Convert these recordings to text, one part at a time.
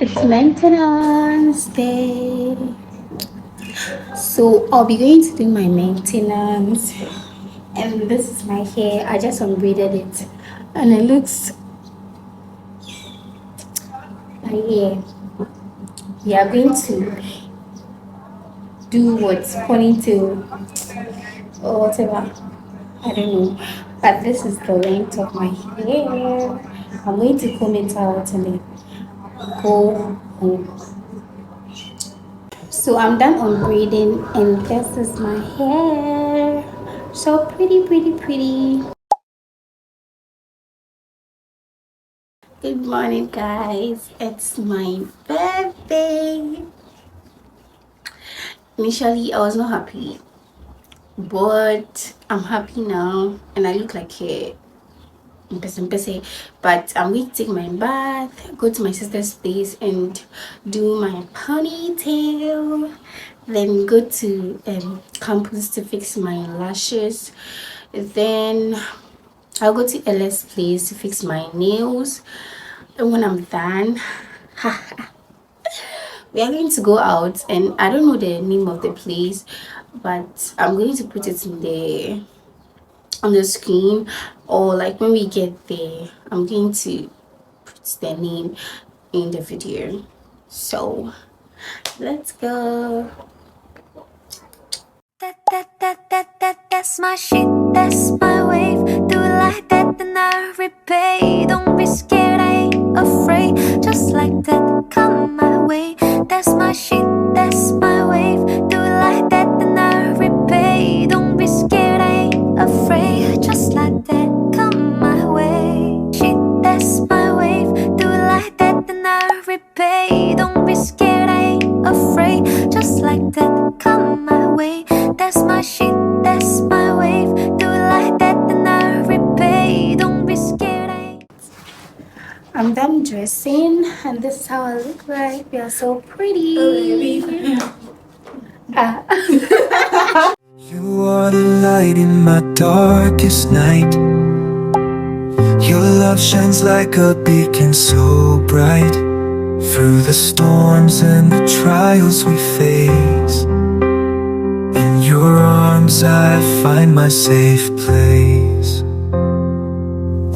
It's maintenance day. So I'll be going to do my maintenance. And this is my hair. I just unbraided it. And it looks like yeah. We are going to do what's ponytail or whatever. I don't know. But this is the length of my hair. I'm going to comb it out and then go home. So I'm done on braiding and this is my hair. So pretty, pretty, pretty. Good morning, guys. It's my birthday. Initially, I was not happy, but I'm happy now and I look like a person. But I'm going to take my bath, go to my sister's place and do my ponytail, then go to campus to fix my lashes, then I'll go to LS place to fix my nails, and when I'm done we are going to go out, and I don't know the name of the place, but I'm going to put it in the on the screen, or like when we get there I'm going to put the name in the video. So let's go. That's my shit, that's my wave. Do it like that, then I repay. Don't be scared, I ain't afraid. Just like that, come my way. That's my shit, that's my wave. Do it like that, then I repay. Don't be scared, I ain't afraid. Just like that, come my way. Shit, that's my wave. Do it like that, then I repay. Don't be scared, I ain't afraid. Just like that, come my way. That's my shit, that's my wave. Do it like that, then I repay. Don't be scared, I'm done dressing and this is how I look like. We are so pretty. You are the light in my darkest night. Your love shines like a beacon so bright. Through the storms and the trials we face, in your arms I find my safe place.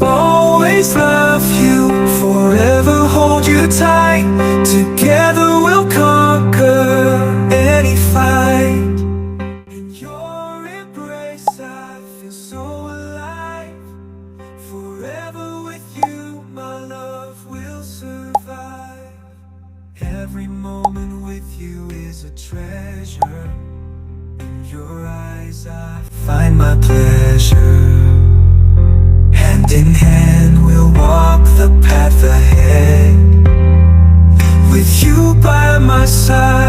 Always love you, forever hold you tight. Together we'll conquer any fight. In your embrace I feel so alive. Forever with you my love will survive. Every moment with you is a treasure. In your eyes I find my pleasure. Hand in hand we'll walk the path ahead. With you by my side